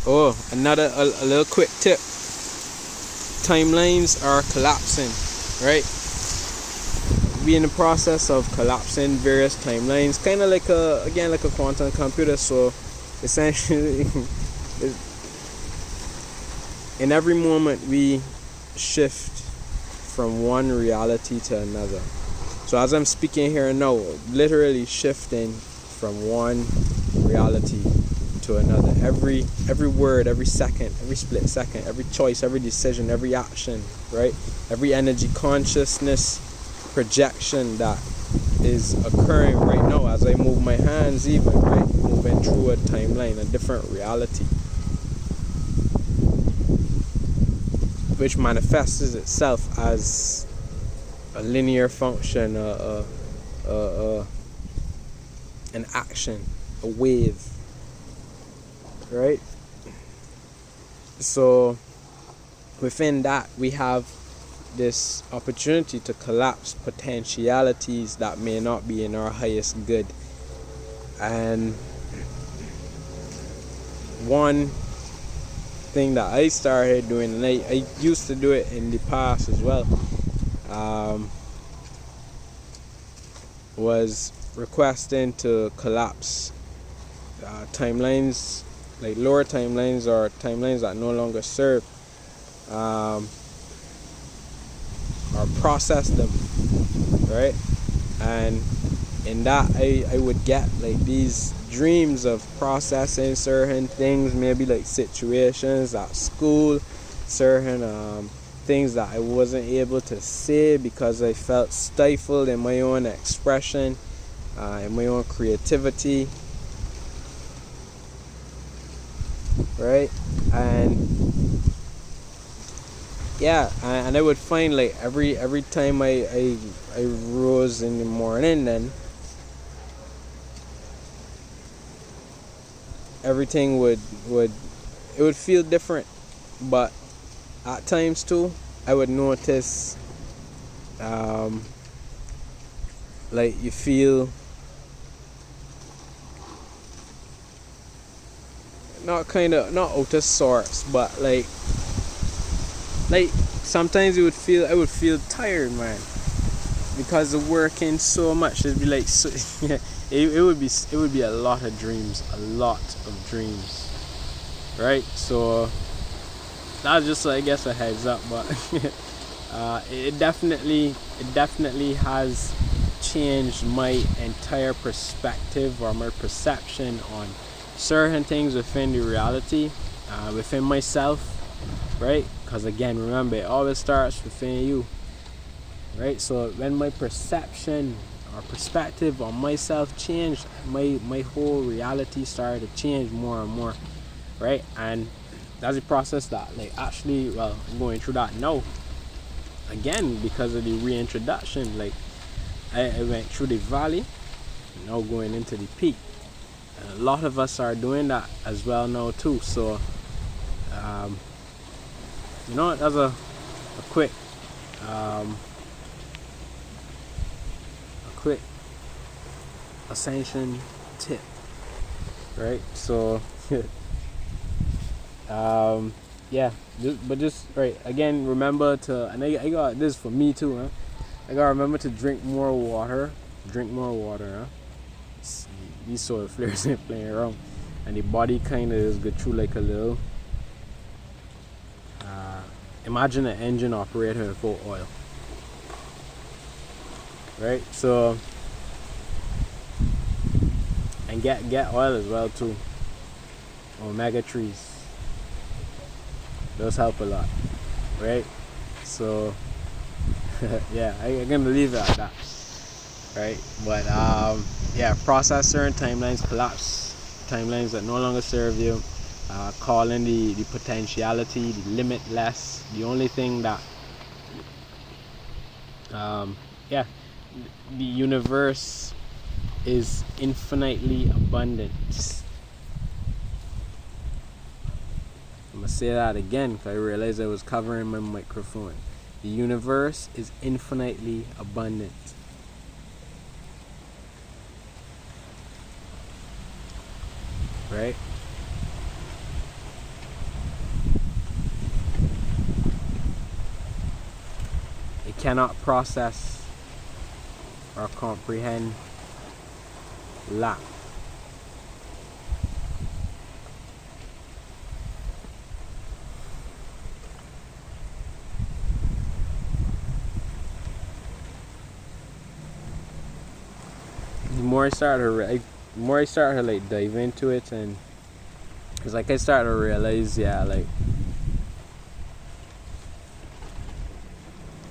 Oh, another a little quick tip. Timelines are collapsing, right? We in the process of collapsing various timelines, kind of like a quantum computer. So essentially, in every moment we shift from one reality to another. So as I'm speaking here now, literally shifting from one reality to another. Every word, every second, every split second, every choice, every decision, every action, right? Every energy consciousness projection that is occurring right now as I move my hands, even, right? Moving through a timeline, a different reality, which manifests itself as a linear function, an action, a wave, right? So within that, we have this opportunity to collapse potentialities that may not be in our highest good. And one thing that I started doing, and I used to do it in the past as well, was requesting to collapse timelines, like lower timelines or timelines that no longer serve, or process them, right? And in that, I would get like these dreams of processing certain things, maybe like situations at school, certain things that I wasn't able to say because I felt stifled in my own expression, in my own creativity, right? And yeah, and I would find like every time I rose in the morning, then everything would feel different. But at times too, I would notice like you feel not out of sorts, but like sometimes I would feel tired, man, because of working so much. It'd be like so, yeah, it would be a lot of dreams, right? So that's just, I guess, a heads up. But it definitely has changed my entire perspective or my perception on certain things within the reality, within myself, right? Because again, remember, it always starts within you, right? So when my perception or perspective on myself changed, my whole reality started to change more and more, right? And that's a process that, like, actually, well, I'm going through that now again because of the reintroduction. Like, I went through the valley, now going into the peak, and a lot of us are doing that as well now too. So that's a quick ascension tip, right? So yeah, just right again, remember to, and I got this for me too, huh? I gotta remember to drink more water, huh? These sort of flares ain't playing around, and the body kind of is go through like a little imagine an engine operator in full oil, right? So, and get oil as well too. Omega-3s, those help a lot, right? So yeah, I'm gonna leave it at that, right? But yeah, process certain timelines, collapse timelines that no longer serve you, call in the potentiality, the limitless, the only thing that yeah, the universe is infinitely abundant. I'm gonna say that again because I realized I was covering my microphone. The universe is infinitely abundant. Right? cannot process or comprehend lack. The more I started to like dive into it, and it's like I started to realize, yeah, like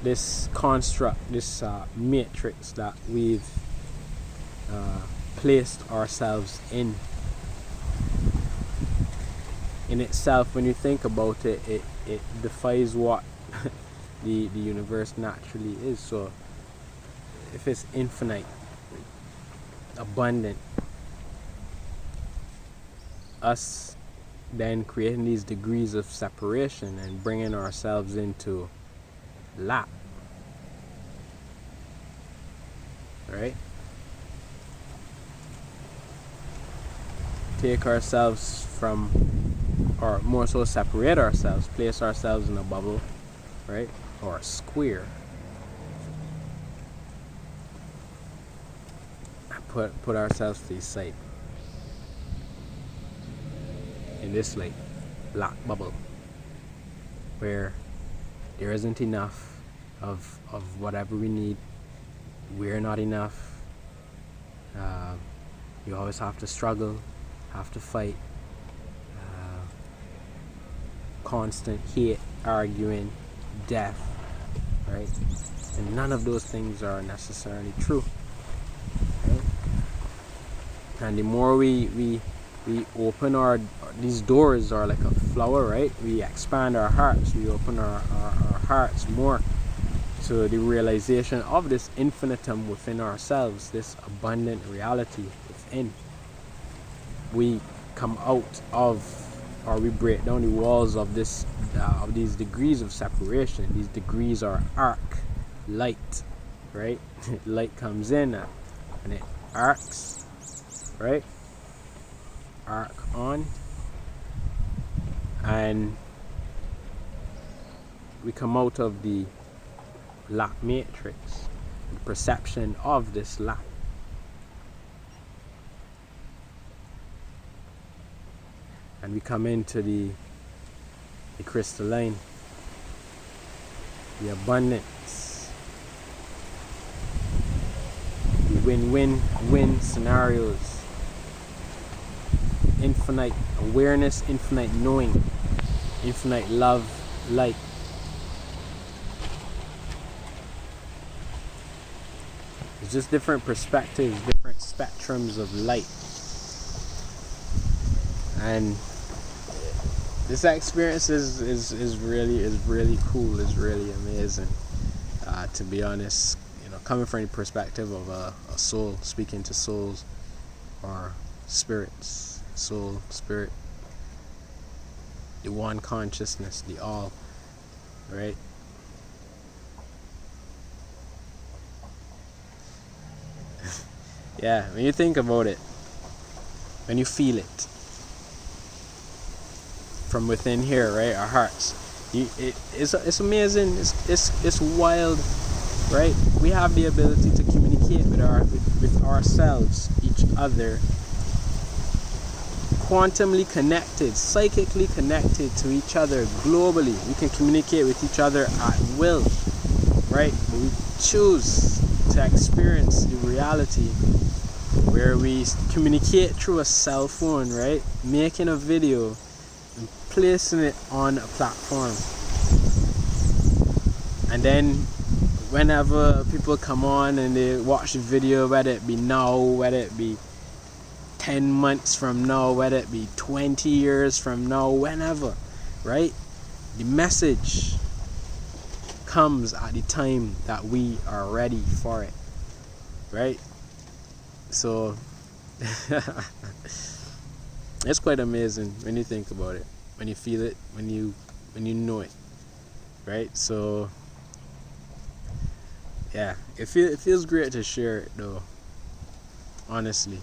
this construct, this matrix that we've placed ourselves in itself, when you think about it, it defies what the universe naturally is. So if it's infinite, abundant, us then creating these degrees of separation and bringing ourselves into lack, right? Take ourselves from, or more so separate ourselves, place ourselves in a bubble, right? Or a square. Put ourselves to the side in this like black bubble where there isn't enough of whatever we need. We're not enough. You always have to struggle, have to fight, constant hate, arguing, death, right? And none of those things are necessarily true, right? And the more we open these doors are like a flower, right? We expand our hearts, we open our hearts more to the realization of this infinitum within ourselves, this abundant reality within. We come out of, or we break down the walls of this of these degrees of separation. These degrees are arc light, right? Light comes in and it arcs, right? Arc on, and we come out of the lack matrix, the perception of this lack. And we come into the crystalline, the abundance, the win-win-win scenarios, infinite awareness, infinite knowing, infinite love, light. It's just different perspectives, different spectrums of light. And this experience is really cool, is really amazing. To be honest, coming from the perspective of a soul, speaking to souls or spirits, soul, spirit, the one consciousness, the all, right? Yeah, when you think about it, when you feel it from within here, right, our hearts, it's amazing, it's wild, right? We have the ability to communicate with ourselves, each other, quantumly connected, psychically connected to each other globally. We can communicate with each other at will, right? But we choose to experience the reality where we communicate through a cell phone, right? Making a video and placing it on a platform. And then whenever people come on and they watch the video, whether it be now, whether it be 10 months from now, whether it be 20 years from now, whenever, right? The message comes at the time that we are ready for it, right? So it's quite amazing when you think about it, when you feel it, when you know it, right? So yeah, it feels great to share it though, honestly,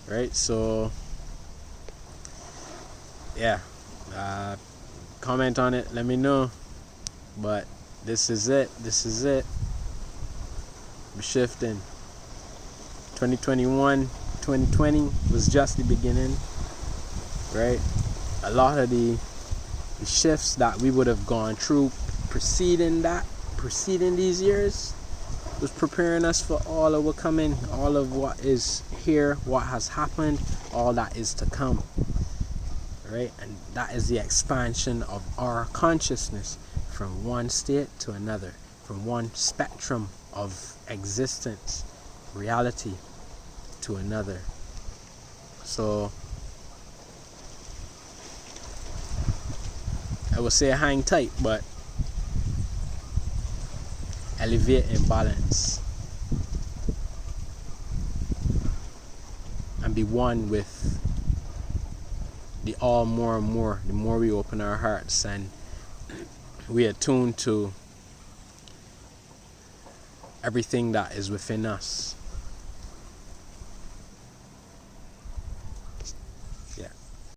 right? So yeah, comment on it, let me know. But This is it. We're shifting. 2021, 2020 was just the beginning, right? A lot of the shifts that we would have gone through preceding these years was preparing us for all of what coming, all of what is here, what has happened, all that is to come, right? And that is the expansion of our consciousness from one state to another, from one spectrum of existence, reality, to another. So I would say hang tight, but elevate in balance and be one with the all more and more. The more we open our hearts and we attune to everything that is within us.